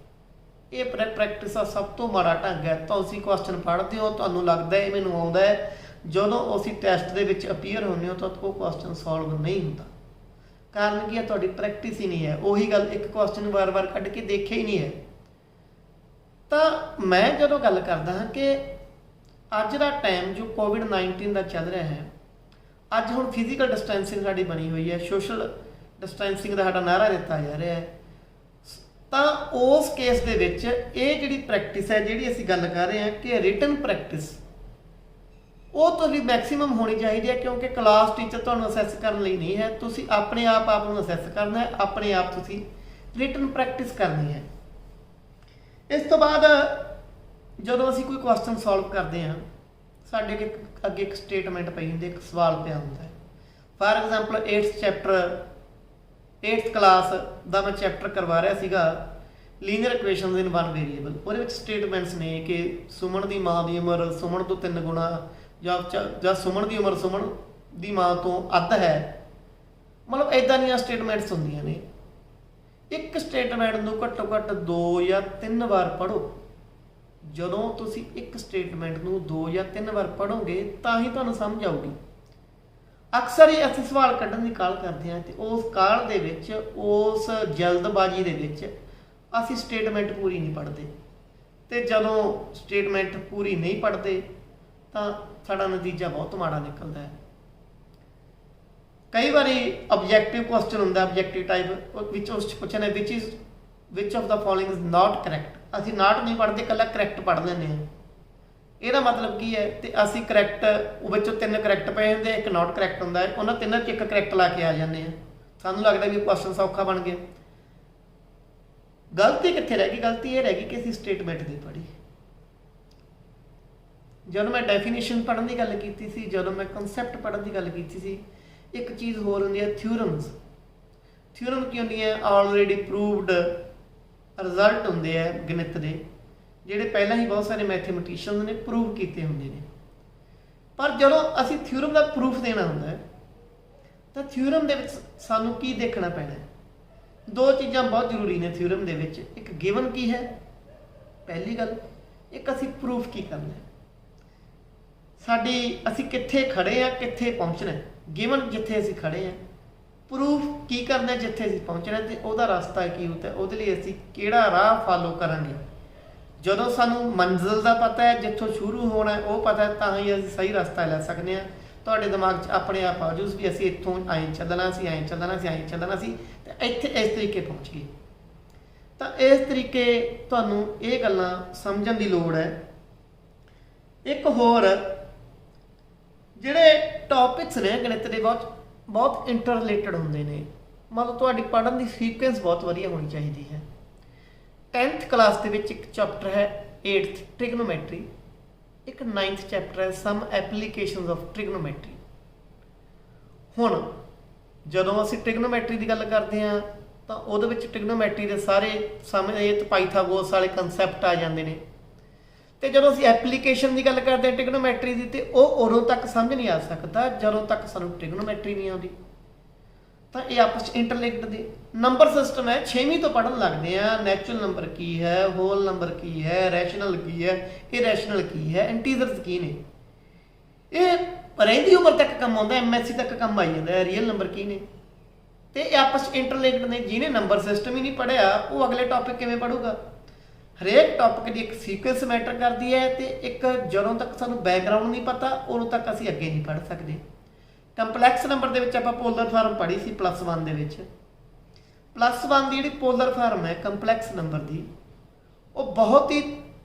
S1: ਇਹ ਪ੍ਰੈਕਟਿਸ ਦਾ ਸਭ ਤੋਂ ਮਾੜਾ ਢੰਗ ਹੈ। ਤੁਸੀਂ ਕੁਐਸਚਨ ਪੜ੍ਹਦੇ ਹੋ, ਤੁਹਾਨੂੰ ਲੱਗਦਾ ਹੈ ਮੈਨੂੰ ਆਉਂਦਾ ਹੈ, ਜਦੋਂ ਅਸੀਂ ਟੈਸਟ ਦੇ ਵਿੱਚ ਅਪੀਅਰ ਹੁੰਦੇ ਹੋ ਤਾਂ ਉਹ ਕੁਐਸਚਨ ਸੋਲਵ ਨਹੀਂ ਹੁੰਦਾ। ਕਾਰਨ ਕੀ ਹੈ? ਤੁਹਾਡੀ ਪ੍ਰੈਕਟਿਸ ਹੀ ਨਹੀਂ ਹੈ। ਉਹੀ ਗੱਲ, ਇੱਕ ਕੁਐਸਚਨ ਵਾਰ-ਵਾਰ ਕੱਢ ਕੇ ਦੇਖਿਆ ਹੀ ਨਹੀਂ ਹੈ। ਤਾਂ ਮੈਂ ਜਦੋਂ ਗੱਲ ਕਰਦਾ ਹਾਂ ਕਿ ਅੱਜ ਦਾ ਟਾਈਮ ਜੋ ਕੋਵਿਡ-19 ਦਾ ਚੱਲ ਰਿਹਾ ਹੈ, ਅੱਜ ਹੁਣ ਫਿਜ਼ੀਕਲ ਡਿਸਟੈਂਸਿੰਗ ਸਾਡੀ ਬਣੀ ਹੋਈ ਹੈ, ਸੋਸ਼ਲ ਡਿਸਟੈਂਸਿੰਗ ਦਾ ਸਾਡਾ ਨਾਅਰਾ ਦਿੱਤਾ ਜਾ ਰਿਹਾ ਹੈ। ਤਾਂ ਉਸ ਕੇਸ ਦੇ ਵਿੱਚ ਇਹ ਜਿਹੜੀ ਪ੍ਰੈਕਟਿਸ ਹੈ, ਜਿਹੜੀ ਅਸੀਂ ਗੱਲ ਕਰ ਰਹੇ ਹਾਂ ਕਿ ਰਿਟਨ ਪ੍ਰੈਕਟਿਸ, ਉਹ ਤੁਹਾਡੀ ਮੈਕਸਿਮਮ ਹੋਣੀ ਚਾਹੀਦੀ ਹੈ। ਕਿਉਂਕਿ ਕਲਾਸ ਟੀਚਰ ਤੁਹਾਨੂੰ ਅਸੈਸ ਕਰਨ ਲਈ ਨਹੀਂ ਹੈ, ਤੁਸੀਂ ਆਪਣੇ ਆਪ ਨੂੰ ਅਸੈਸ ਕਰਨਾ ਹੈ, ਆਪਣੇ ਆਪ ਤੁਸੀਂ ਰਿਟਨ ਪ੍ਰੈਕਟਿਸ ਕਰਨੀ ਹੈ। ਇਸ ਤੋਂ ਬਾਅਦ ਜਦੋਂ ਅਸੀਂ ਕੋਈ ਕੁਐਸਚਨ ਸੋਲਵ ਕਰਦੇ ਹਾਂ, ਸਾਡੇ ਅੱਗੇ ਇੱਕ ਸਟੇਟਮੈਂਟ ਪਈ ਹੁੰਦੀ, ਇੱਕ ਸਵਾਲ ਪਿਆ ਹੁੰਦਾ ਹੈ। ਫਾਰ ਐਗਜ਼ਾਮਪਲ 8th ਕਲਾਸ ਦਾ ਮੈਂ ਚੈਪਟਰ ਕਰਵਾ ਰਿਹਾ ਸੀਗਾ, ਲੀਨੀਅਰ ਇਕੁਏਸ਼ਨਸ ਇਨ 1 ਵੇਰੀਏਬਲ। ਉਹਦੇ ਵਿੱਚ ਸਟੇਟਮੈਂਟਸ ਨੇ ਕਿ ਸੁਮਨ ਦੀ ਮਾਂ ਦੀ ਉਮਰ ਸੁਮਨ ਤੋਂ 3 ਗੁਣਾ ਜਾਂ ਸੁਮਨ ਦੀ ਉਮਰ ਸੁਮਨ ਦੀ ਮਾਂ ਤੋਂ ਅੱਧ ਹੈ। ਮਤਲਬ ਇੱਦਾਂ ਦੀਆਂ ਸਟੇਟਮੈਂਟਸ ਹੁੰਦੀਆਂ ਨੇ। ਇੱਕ ਸਟੇਟਮੈਂਟ ਨੂੰ ਘੱਟੋ ਘੱਟ 2 ਜਾਂ 3 ਵਾਰ ਪੜ੍ਹੋ। ਜਦੋਂ ਤੁਸੀਂ ਇੱਕ ਸਟੇਟਮੈਂਟ ਨੂੰ 2 ਜਾਂ 3 ਵਾਰ ਪੜ੍ਹੋਗੇ ਤਾਂ ਹੀ ਤੁਹਾਨੂੰ ਸਮਝ ਆਊਗੀ। ਅਕਸਰ ਹੀ ਅਸੀਂ ਸਵਾਲ ਕੱਢਣ ਦੀ ਕਾਹਲ ਕਰਦੇ ਹਾਂ ਤੇ ਉਸ ਕਾਹਲ ਦੇ ਵਿੱਚ, ਉਸ ਜਲਦਬਾਜ਼ੀ ਦੇ ਵਿੱਚ ਅਸੀਂ ਸਟੇਟਮੈਂਟ ਪੂਰੀ ਨਹੀਂ ਪੜ੍ਹਦੇ, ਤੇ ਜਦੋਂ ਸਟੇਟਮੈਂਟ ਪੂਰੀ ਨਹੀਂ ਪੜ੍ਹਦੇ ਤਾਂ ਸਾਡਾ ਨਤੀਜਾ ਬਹੁਤ ਮਾੜਾ ਨਿਕਲਦਾ ਹੈ। ਕਈ ਵਾਰੀ ਆਬਜੈਕਟਿਵ ਕੁਐਸਚਨ ਹੁੰਦਾ, ਆਬਜੈਕਟਿਵ ਟਾਈਪ ਵਿੱਚ ਉਸ 'ਚ ਪੁੱਛਣਾ which of the following is not correct. ਅਸੀਂ ਨਾਟ ਨਹੀਂ ਪੜ੍ਹਦੇ, ਇਕੱਲਾ ਕਰੈਕਟ ਪੜ੍ਹ ਲੈਂਦੇ ਹਾਂ। ਇਹਦਾ ਮਤਲਬ ਕੀ ਹੈ? ਤੇ ਅਸੀਂ ਕਰੈਕਟ, ਉਹ ਵਿੱਚੋਂ 3 ਕਰੈਕਟ ਪਏ ਹੁੰਦੇ, ਇੱਕ ਨਾਟ ਕਰੈਕਟ ਹੁੰਦਾ ਹੈ, ਉਹਨਾਂ ਤਿੰਨਾਂ 'ਚ ਇੱਕ ਕਰੈਕਟ ਲਾ ਕੇ ਆ ਜਾਂਦੇ ਹਾਂ। ਸਾਨੂੰ ਲੱਗਦਾ ਵੀ ਕੁਐਸਚਨ ਸੌਖਾ ਬਣ ਗਿਆ। ਗਲਤੀ ਕਿੱਥੇ ਰਹਿ ਗਈ? ਗਲਤੀ ਇਹ ਰਹਿ ਗਈ ਕਿ ਅਸੀਂ ਸਟੇਟਮੈਂਟ ਨਹੀਂ ਪੜ੍ਹੀ। ਜਦੋਂ ਮੈਂ ਡੈਫੀਨੇਸ਼ਨ ਪੜ੍ਹਨ ਦੀ ਗੱਲ ਕੀਤੀ ਸੀ, ਜਦੋਂ ਮੈਂ ਕਨਸੈਪਟ ਪੜ੍ਹਨ ਦੀ ਗੱਲ ਕੀਤੀ ਸੀ, ਇੱਕ ਚੀਜ਼ ਹੋਰ ਹੁੰਦੀ ਹੈ ਥਿਊਰਮਸ। ਥਿਊਰਮ ਕੀ ਹੁੰਦੀਆਂ? ਆਲਰੇਡੀ ਪ੍ਰੂਵਡ ਰਿਜ਼ਲਟ ਹੁੰਦੇ ਆ ਗਣਿਤ ਦੇ, ਜਿਹੜੇ ਪਹਿਲਾਂ ਹੀ ਬਹੁਤ ਸਾਰੇ ਮੈਥਮੈਟੀਸ਼ੀਅਨਸ ਨੇ ਪ੍ਰੂਵ ਕੀਤੇ ਹੁੰਦੇ ਨੇ। ਪਰ ਜਦੋਂ ਅਸੀਂ ਥਿਊਰਮ ਦਾ ਪ੍ਰੂਫ ਦੇਣਾ ਹੁੰਦਾ ਹੈ ਤਾਂ ਥਿਊਰਮ ਦੇ ਵਿੱਚ ਸਾਨੂੰ ਕੀ ਦੇਖਣਾ ਪੈਣਾ ਹੈ? ਦੋ ਚੀਜ਼ਾਂ ਬਹੁਤ ਜ਼ਰੂਰੀ ਨੇ ਥਿਊਰਮ ਦੇ ਵਿੱਚ। ਇੱਕ ਗਿਵਨ ਕੀ ਹੈ, ਪਹਿਲੀ ਗੱਲ। ਇੱਕ ਅਸੀਂ ਪ੍ਰੂਫ ਕੀ ਕਰਨਾ ਹੈ, ਅਸੀਂ ਕਿੱਥੇ ਖੜੇ ਆ, ਕਿੱਥੇ ਪਹੁੰਚਣਾ। ਗਿਵਨ ਜਿੱਥੇ ਅਸੀਂ ਖੜੇ ਆ, ਪ੍ਰੂਫ ਕੀ ਕਰਨਾ ਜਿੱਥੇ ਅਸੀਂ ਪਹੁੰਚਣਾ, ਤੇ ਉਹਦਾ ਰਸਤਾ ਕੀ ਹੁੰਦਾ, ਉਹਦੇ ਲਈ ਅਸੀਂ ਕਿਹੜਾ ਰਾਹ ਫਾਲੋ ਕਰਾਂਗੇ। ਜਦੋਂ ਸਾਨੂੰ ਮੰਜ਼ਿਲ ਦਾ ਪਤਾ ਹੈ, ਜਿੱਥੋਂ ਸ਼ੁਰੂ ਹੋਣਾ ਉਹ ਪਤਾ, ਤਾਂ ਹੀ ਅਸੀਂ ਸਹੀ ਰਸਤਾ ਲੈ ਸਕਦੇ ਹਾਂ। ਤੁਹਾਡੇ ਦਿਮਾਗ 'ਚ ਆਪਣੇ ਆਪ ਆ ਜੂਸ ਵੀ ਅਸੀਂ ਇੱਥੋਂ ਐਂ ਚੱਲਣਾ ਸੀ, ਐਂ ਚੱਲਣਾ ਸੀ, ਐਂ ਚੱਲਣਾ ਸੀ, ਤੇ ਇੱਥੇ ਇਸ ਤਰੀਕੇ ਪਹੁੰਚ ਗਏ। ਤਾਂ ਇਸ ਤਰੀਕੇ ਤੁਹਾਨੂੰ ਇਹ ਗੱਲਾਂ ਸਮਝਣ ਦੀ ਲੋੜ ਹੈ। ਇੱਕ ਹੋਰ ਜਿਹੜੇ ਟੌਪਿਕਸ ਨੇ ਗਣਿਤ ਦੇ ਬਹੁਤ ਇੰਟਰ ਰਿਲੇਟਡ ਹੁੰਦੇ ਨੇ। ਮਤਲਬ ਤੁਹਾਡੀ ਪੜ੍ਹਨ ਦੀ ਸੀਕੁਐਂਸ ਬਹੁਤ ਵਧੀਆ ਹੋਣੀ ਚਾਹੀਦੀ ਹੈ। 10th ਕਲਾਸ ਦੇ ਵਿੱਚ ਇੱਕ ਚੈਪਟਰ ਹੈ 8th ਟ੍ਰਿਗਨੋਮੈਟਰੀ, ਇੱਕ 9th ਚੈਪਟਰ ਹੈ ਸਮ ਐਪਲੀਕੇਸ਼ਨਸ ਆਫ ਟ੍ਰਿਗਨੋਮੈਟਰੀ। ਹੁਣ ਜਦੋਂ ਅਸੀਂ ਟ੍ਰਿਗਨੋਮੈਟਰੀ ਦੀ ਗੱਲ ਕਰਦੇ ਹਾਂ ਤਾਂ ਉਹਦੇ ਵਿੱਚ ਟ੍ਰਿਗਨੋਮੈਟਰੀ ਦੇ ਸਾਰੇ ਸਮੇਤ ਪਾਈਥਾਗੋਰਸ ਵਾਲੇ ਕਨਸੈਪਟ ਆ ਜਾਂਦੇ ਨੇ। ਤੇ ਜਦੋਂ ਅਸੀਂ ਐਪਲੀਕੇਸ਼ਨ ਦੀ ਗੱਲ ਕਰਦੇ ਹਾਂ ਟ੍ਰਿਗਨੋਮੈਟਰੀ ਦੀ, ਤੇ ਉਹ ਉਦੋਂ ਤੱਕ ਸਮਝ ਨਹੀਂ ਆ ਸਕਦਾ ਜਦੋਂ ਤੱਕ ਸਾਨੂੰ ਟ੍ਰਿਗਨੋਮੈਟਰੀ ਨਹੀਂ ਆਉਂਦੀ। ਤਾਂ ਇਹ ਆਪਸ 'ਚ ਇੰਟਰਲਿੰਕਡ ਦੇ ਨੰਬਰ ਸਿਸਟਮ ਹੈ। 6ਵੀਂ ਤੋਂ ਪੜ੍ਹਨ ਲੱਗਦੇ ਆ ਨੈਚੁਰਲ ਨੰਬਰ ਕੀ ਹੈ, ਹੋਲ ਨੰਬਰ ਕੀ ਹੈ, ਰੈਸ਼ਨਲ ਕੀ ਹੈ, ਇਰੈਸ਼ਨਲ ਕੀ ਹੈ, ਇੰਟੀਜ਼ਰਸ ਕੀ ਨੇ। ਇਹ ਰਹਿੰਦੀ ਉਮਰ ਤੱਕ ਕੰਮ ਆਉਂਦਾ, MSc ਤੱਕ ਕੰਮ ਆਈ ਜਾਂਦਾ ਹੈ। ਰੀਅਲ ਨੰਬਰ ਕੀ ਨੇ, ਤੇ ਇਹ ਆਪਸ 'ਚ ਇੰਟਰਲਿੰਕਡ ਨੇ। ਜਿਹਨੇ ਨੰਬਰ ਸਿਸਟਮ ਹੀ ਨਹੀਂ ਪੜ੍ਹਿਆ ਉਹ ਅਗਲੇ ਟੌਪਿਕ ਕਿਵੇਂ ਪੜ੍ਹੂਗਾ? ਹਰੇਕ ਟੌਪਿਕ ਦੀ ਇੱਕ ਸੀਕੁਐਂਸ ਮੈਟਰ ਕਰਦੀ ਹੈ, ਤੇ ਇੱਕ ਜਦੋਂ ਤੱਕ ਸਾਨੂੰ ਬੈਕਗਰਾਊਂਡ ਨਹੀਂ ਪਤਾ ਉਦੋਂ ਤੱਕ ਅਸੀਂ ਅੱਗੇ ਨਹੀਂ ਪੜ੍ਹ ਸਕਦੇ। ਕੰਪਲੈਕਸ ਨੰਬਰ ਦੇ ਵਿੱਚ ਆਪਾਂ ਪੋਲਰ ਫਾਰਮ ਪੜ੍ਹੀ ਸੀ +1 ਦੇ ਵਿੱਚ। +1 ਦੀ ਜਿਹੜੀ ਪੋਲਰ ਫਾਰਮ ਹੈ ਕੰਪਲੈਕਸ ਨੰਬਰ ਦੀ, ਉਹ ਬਹੁਤ ਹੀ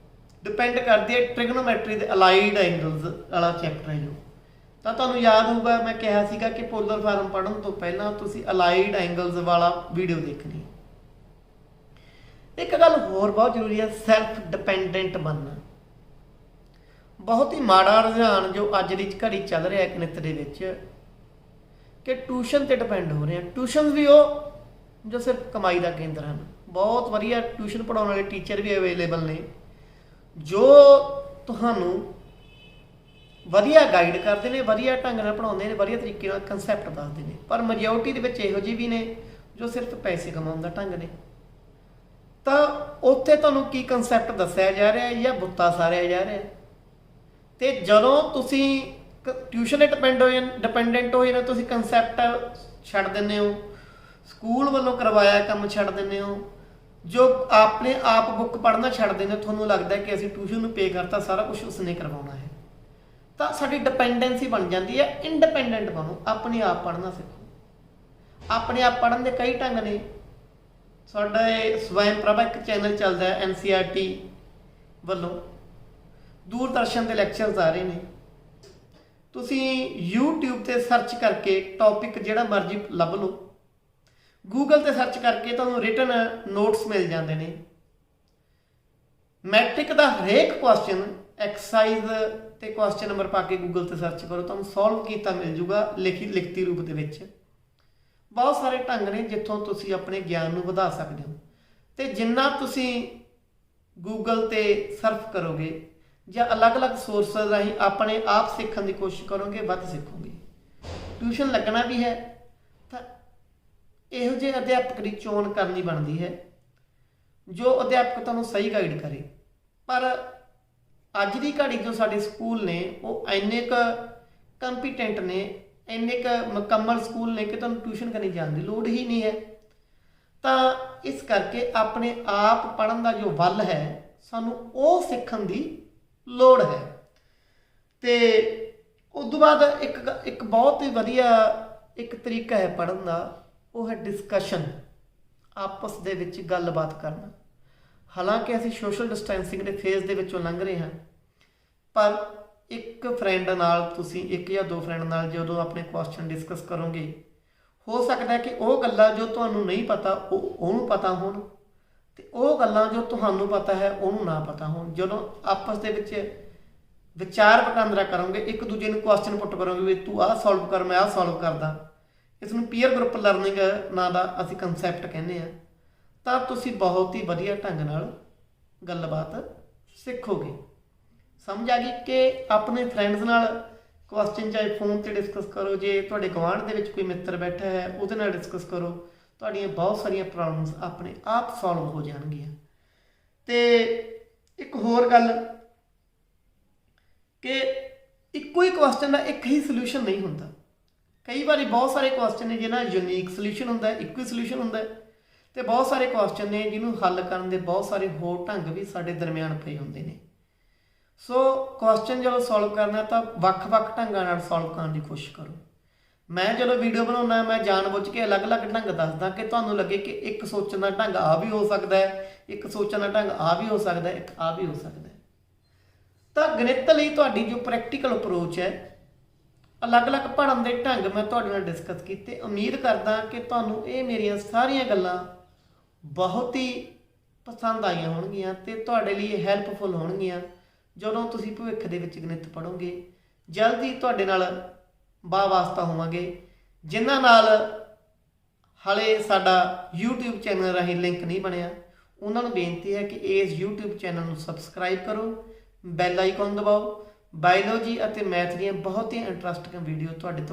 S1: ਡਿਪੈਂਡ ਕਰਦੀ ਹੈ ਟ੍ਰਿਗਨੋਮੈਟਰੀ ਦੇ ਅਲਾਈਡ ਐਂਗਲਸ ਵਾਲਾ ਚੈਪਟਰ ਹੈ ਜੋ। ਤਾਂ ਤੁਹਾਨੂੰ ਯਾਦ ਹੋਊਗਾ ਮੈਂ ਕਿਹਾ ਸੀਗਾ ਕਿ ਪੋਲਰ ਫਾਰਮ ਪੜ੍ਹਨ ਤੋਂ ਪਹਿਲਾਂ ਤੁਸੀਂ ਅਲਾਈਡ ਐਂਗਲਸ ਵਾਲਾ ਵੀਡੀਓ ਦੇਖਣੀ। ਇੱਕ ਗੱਲ ਹੋਰ ਬਹੁਤ ਜ਼ਰੂਰੀ ਹੈ, ਸੈਲਫ ਡਿਪੈਂਡੈਂਟ ਬਣਨਾ। ਬਹੁਤ ਹੀ ਮਾੜਾ ਰੁਝਾਨ ਜੋ ਅੱਜ ਦੀ ਘੜੀ ਚੱਲ ਰਿਹਾ ਗਣਿਤ ਦੇ ਵਿੱਚ ਕਿ ਟਿਊਸ਼ਨ ਤੇ ਡਿਪੈਂਡ ਹੋ ਰਹੇ ਆ। ਟਿਊਸ਼ਨ ਵੀ ਉਹ ਜੋ ਸਿਰਫ ਕਮਾਈ ਦਾ ਕੇਂਦਰ ਹਨ। ਬਹੁਤ ਵਧੀਆ ਟਿਊਸ਼ਨ ਪੜ੍ਹਾਉਣ ਵਾਲੇ ਟੀਚਰ ਵੀ ਅਵੇਲੇਬਲ ਨੇ ਜੋ ਤੁਹਾਨੂੰ ਵਧੀਆ ਗਾਈਡ ਕਰਦੇ ਨੇ, ਵਧੀਆ ਢੰਗ ਨਾਲ ਪੜ੍ਹਾਉਂਦੇ ਨੇ, ਵਧੀਆ ਤਰੀਕੇ ਨਾਲ ਕਨਸੈਪਟ ਦੱਸਦੇ ਨੇ। ਪਰ ਮੈਜੋਰਟੀ ਦੇ ਵਿੱਚ ਇਹੋ ਜਿਹੇ ਵੀ ਨੇ ਜੋ ਸਿਰਫ ਪੈਸੇ ਕਮਾਉਣ ਦਾ ਢੰਗ ਨੇ। ਤਾਂ ਉੱਥੇ ਤੁਹਾਨੂੰ ਕੀ ਕਨਸੈਪਟ ਦੱਸਿਆ ਜਾ ਰਿਹਾ ਜਾਂ ਬੁੱਤਾ ਸਾਰਿਆ ਜਾ ਰਿਹਾ। ਤੇ ਜਦੋਂ ਤੁਸੀਂ ਟਿਊਸ਼ਨ 'ਤੇ ਡਿਪੈਂਡੈਂਟ ਹੋ ਜਾਂਦੇ, ਤੁਸੀਂ ਕਨਸੈਪਟ ਛੱਡ ਦਿੰਦੇ ਹੋ, ਸਕੂਲ ਵੱਲੋਂ ਕਰਵਾਇਆ ਕੰਮ ਛੱਡ ਦਿੰਦੇ ਹੋ, ਜੋ ਆਪਣੇ ਆਪ ਬੁੱਕ ਪੜ੍ਹਨਾ ਛੱਡ ਦਿੰਦੇ ਹੋ। ਤੁਹਾਨੂੰ ਲੱਗਦਾ ਕਿ ਅਸੀਂ ਟਿਊਸ਼ਨ ਨੂੰ ਪੇ ਕਰਤਾ, ਸਾਰਾ ਕੁਝ ਉਸਨੇ ਕਰਵਾਉਣਾ ਹੈ। ਤਾਂ ਸਾਡੀ ਡਿਪੈਂਡੈਂਸੀ ਬਣ ਜਾਂਦੀ ਹੈ। ਇੰਡੀਪੈਂਡੈਂਟ ਬਣੋ, ਆਪਣੇ ਆਪ ਪੜ੍ਹਨਾ ਸਿੱਖੋ। ਆਪਣੇ ਆਪ ਪੜ੍ਹਨ ਦੇ ਕਈ ਢੰਗ ਨੇ। ਸਾਡਾ ਸਵੈਮ ਪ੍ਰਭਾ ਇੱਕ ਚੈਨਲ ਚੱਲਦਾ ਹੈ NCERT ਵੱਲੋਂ, ਦੂਰਦਰਸ਼ਨ ਦੇ ਲੈਕਚਰਸ ਆ ਰਹੇ ਨੇ। ਤੁਸੀਂ YouTube ਤੇ ਸਰਚ ਕਰਕੇ ਟੌਪਿਕ ਜਿਹੜਾ ਮਰਜ਼ੀ ਲੱਭ ਲਓ, ਗੂਗਲ ਤੇ ਸਰਚ ਕਰਕੇ ਤੁਹਾਨੂੰ ਰਿਟਨ ਨੋਟਸ ਮਿਲ ਜਾਂਦੇ ਨੇ। ਮੈਟ੍ਰਿਕ ਦਾ ਹਰੇਕ ਕੁਐਸਚਨ ਐਕਸਰਸਾਈਜ਼ ਤੇ ਕੁਐਸਚਨ ਨੰਬਰ ਪਾ ਕੇ ਗੂਗਲ ਤੇ ਸਰਚ ਕਰੋ, ਤੁਹਾਨੂੰ ਸੋਲਵ ਕੀਤਾ ਮਿਲ ਜੂਗਾ ਲਿਖਤੀ ਰੂਪ ਦੇ ਵਿੱਚ। ਬਹੁਤ ਸਾਰੇ ਢੰਗ ਨੇ ਜਿੱਥੋਂ ਤੁਸੀਂ ਆਪਣੇ ਗਿਆਨ ਨੂੰ ਵਧਾ ਸਕਦੇ ਹੋ। ਤੇ ਜਿੰਨਾ ਤੁਸੀਂ ਗੂਗਲ ਤੇ ਸਰਫ ਕਰੋਗੇ ਜਾਂ ਅਲੱਗ-ਅਲੱਗ ਸੋਰਸਿਸ ਰਾਹੀਂ ਆਪਣੇ ਆਪ ਸਿੱਖਣ ਦੀ ਕੋਸ਼ਿਸ਼ ਕਰੋਗੇ, ਵੱਧ ਸਿੱਖੋਗੇ। ਟਿਊਸ਼ਨ ਲੱਗਣਾ ਵੀ ਹੈ ਤਾਂ ਇਹੋ ਜਿਹੇ ਅਧਿਆਪਕ ਦੀ ਚੋਣ ਕਰਨੀ ਬਣਦੀ ਹੈ ਜੋ ਅਧਿਆਪਕ ਤੁਹਾਨੂੰ ਸਹੀ ਗਾਈਡ ਕਰੇ। ਪਰ ਅੱਜ ਦੀ ਘੜੀ ਜੋ ਸਾਡੇ ਸਕੂਲ ਨੇ ਉਹ ਇੰਨੇ ਕੁ ਕੰਪੀਟੈਂਟ ਨੇ, ਇੰਨੇ ਕੁ ਮੁਕੰਮਲ ਸਕੂਲ ਨੇ ਕਿ ਤੁਹਾਨੂੰ ਟਿਊਸ਼ਨ ਕਰਨੀ ਜਾਣ ਦੀ ਲੋੜ ਹੀ ਨਹੀਂ ਹੈ। ਤਾਂ ਇਸ ਕਰਕੇ ਆਪਣੇ ਆਪ ਪੜ੍ਹਨ ਦਾ ਜੋ ਵੱਲ ਹੈ ਸਾਨੂੰ ਉਹ ਸਿੱਖਣ ਦੀ ਲੋੜ ਹੈ। ਤੇ ਉਸ ਤੋਂ ਬਾਅਦ ਇੱਕ ਬਹੁਤ ਹੀ ਵਧੀਆ ਇੱਕ ਤਰੀਕਾ ਹੈ ਪੜ੍ਹਨ ਦਾ, ਉਹ ਹੈ ਡਿਸਕਸ਼ਨ, ਆਪਸ ਦੇ ਵਿੱਚ ਗੱਲਬਾਤ ਕਰਨਾ। ਹਾਲਾਂਕਿ ਅਸੀਂ ਸੋਸ਼ਲ ਡਿਸਟੈਂਸਿੰਗ ਦੇ ਫੇਜ਼ ਦੇ ਵਿੱਚੋਂ ਲੰਘ ਰਹੇ ਹਾਂ, ਪਰ ਇੱਕ ਫਰੈਂਡ ਨਾਲ ਤੁਸੀਂ ਇੱਕ ਜਾਂ ਦੋ ਫਰੈਂਡ ਨਾਲ ਜਦੋਂ ਆਪਣੇ ਕੁਐਸਚਨ ਡਿਸਕਸ ਕਰੋਗੇ, ਹੋ ਸਕਦਾ ਕਿ ਉਹ ਗੱਲਾਂ ਜੋ ਤੁਹਾਨੂੰ ਨਹੀਂ ਪਤਾ ਉਹਨੂੰ ਪਤਾ ਹੋਣ, ਤੇ ਉਹ ਗੱਲਾਂ ਜੋ ਤੁਹਾਨੂੰ ਪਤਾ ਹੈ ਉਹਨੂੰ ਨਾ ਪਤਾ ਹੋਣ। ਜਦੋਂ ਆਪਸ ਦੇ ਵਿੱਚ ਵਿਚਾਰ ਵਟਾਂਦਰਾ ਕਰੋਗੇ, ਇੱਕ ਦੂਜੇ ਨੂੰ ਕੁਐਸਚਨ ਪੁੱਟ ਕਰੋਗੇ ਵੀ ਤੂੰ ਆਹ ਸੋਲਵ ਕਰ, ਮੈਂ ਆਹ ਸੋਲਵ ਕਰਦਾ। ਇਸ ਨੂੰ ਪੀਅਰ ਗਰੁੱਪ ਲਰਨਿੰਗ ਨਾਂ ਦਾ ਅਸੀਂ ਕੰਸੈਪਟ ਕਹਿੰਦੇ ਹਾਂ। ਤਾਂ ਤੁਸੀਂ ਬਹੁਤ ਹੀ ਵਧੀਆ ਢੰਗ ਨਾਲ ਗੱਲਬਾਤ ਸਿੱਖੋਗੇ। ਸਮਝ ਆ ਗਈ ਕਿ ਆਪਣੇ ਫਰੈਂਡਸ ਨਾਲ ਕੁਐਸਚਨ ਚਾਹੇ ਫੋਨ ਤੇ ਡਿਸਕਸ ਕਰੋ, ਜੇ ਤੁਹਾਡੇ ਗੁਆਂਢ ਦੇ ਵਿੱਚ ਕੋਈ ਮਿੱਤਰ ਬੈਠਾ ਹੈ ਉਹਦੇ ਨਾਲ ਡਿਸਕਸ ਕਰੋ, ਤੁਹਾਡੀਆਂ ਬਹੁਤ ਸਾਰੀਆਂ ਪ੍ਰੋਬਲਮਸ ਆਪਣੇ ਆਪ ਸੋਲਵ ਹੋ ਜਾਣਗੀਆਂ। ਤੇ ਇੱਕ ਹੋਰ ਗੱਲ ਕਿ ਇੱਕੋ ਹੀ ਕੁਐਸਚਨ ਦਾ ਇੱਕ ਹੀ ਸੋਲੂਸ਼ਨ ਨਹੀਂ ਹੁੰਦਾ। ਕਈ ਵਾਰੀ ਬਹੁਤ ਸਾਰੇ ਕੁਐਸਚਨ ਨੇ ਜਿਹਨਾਂ ਦਾ ਯੂਨੀਕ ਸੋਲੂਸ਼ਨ ਹੁੰਦਾ, ਇੱਕੋ ਹੀ ਸੋਲੂਸ਼ਨ ਹੁੰਦਾ, ਤੇ ਬਹੁਤ ਸਾਰੇ ਕੁਐਸਚਨ ਨੇ ਜਿਹਨੂੰ ਹੱਲ ਕਰਨ ਦੇ ਬਹੁਤ ਸਾਰੇ ਹੋਰ ਢੰਗ ਵੀ ਸਾਡੇ ਦਰਮਿਆਨ ਪਏ ਹੁੰਦੇ ਨੇ। ਸੋ ਕੁਐਸਚਨ ਜਦੋਂ ਸੋਲਵ ਕਰਨਾ ਤਾਂ ਵੱਖ-ਵੱਖ ਢੰਗਾਂ ਨਾਲ ਸੋਲਵ ਕਰਨ ਦੀ ਕੋਸ਼ਿਸ਼ ਕਰੋ। ਮੈਂ ਜਦੋਂ ਵੀਡੀਓ ਬਣਾਉਣਾ ਮੈਂ ਜਾਣਬੁੱਝ ਕੇ ਅਲੱਗ-ਅਲੱਗ ਢੰਗ ਦੱਸਦਾ ਕਿ ਤੁਹਾਨੂੰ ਲੱਗੇ ਕਿ ਇੱਕ ਸੋਚਣ ਦਾ ਢੰਗ ਆ ਵੀ ਹੋ ਸਕਦਾ ਹੈ, ਇੱਕ ਸੋਚਣ ਦਾ ਢੰਗ ਆ ਵੀ ਹੋ ਸਕਦਾ ਹੈ, ਇੱਕ ਆ ਵੀ ਹੋ ਸਕਦਾ ਹੈ। ਤਾਂ ਗਣਿਤ ਲਈ ਤੁਹਾਡੀ ਜੋ ਪ੍ਰੈਕਟੀਕਲ ਅਪਰੋਚ ਹੈ, ਅਲੱਗ-ਅਲੱਗ ਪੜ੍ਹਨ ਦੇ ਢੰਗ ਮੈਂ ਤੁਹਾਡੇ ਨਾਲ ਡਿਸਕਸ ਕੀਤੇ। ਉਮੀਦ ਕਰਦਾ ਕਿ ਤੁਹਾਨੂੰ ਇਹ ਮੇਰੀਆਂ ਸਾਰੀਆਂ ਗੱਲਾਂ ਬਹੁਤ ਹੀ ਪਸੰਦ ਆਈਆਂ ਹੋਣਗੀਆਂ ਤੇ ਤੁਹਾਡੇ ਲਈ ਇਹ ਹੈਲਪਫੁਲ ਹੋਣਗੀਆਂ ਜਦੋਂ ਤੁਸੀਂ ਭਵਿੱਖ ਦੇ ਵਿੱਚ ਗਣਿਤ ਪੜ੍ਹੋਗੇ। ਜਲਦੀ ਤੁਹਾਡੇ ਨਾਲ ਵਾਸਤਾ ਹੋਵਾਂਗੇ। ਜਿਨ੍ਹਾਂ ਨਾਲ ਹਾਲੇ ਸਾਡਾ YouTube ਚੈਨਲ ਰਾਹੀਂ ਲਿੰਕ ਨਹੀਂ ਬਣਿਆ, ਉਹਨਾਂ ਨੂੰ ਬੇਨਤੀ ਹੈ ਕਿ ਇਸ YouTube ਚੈਨਲ ਨੂੰ ਸਬਸਕ੍ਰਾਈਬ ਕਰੋ, ਬੈਲ ਆਈਕਨ ਦਬਾਓ। ਬਾਇਓਲੋਜੀ ਅਤੇ ਮੈਥ ਦੀਆਂ ਬਹੁਤ ਹੀ ਇੰਟਰਸਟਿੰਗ ਵੀਡੀਓ ਤੁਹਾਡੇ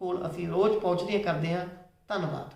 S1: ਕੋਲ ਅਸੀਂ ਰੋਜ਼ ਪਹੁੰਚਦੀਆਂ ਕਰਦੇ ਹਾਂ। ਧੰਨਵਾਦ।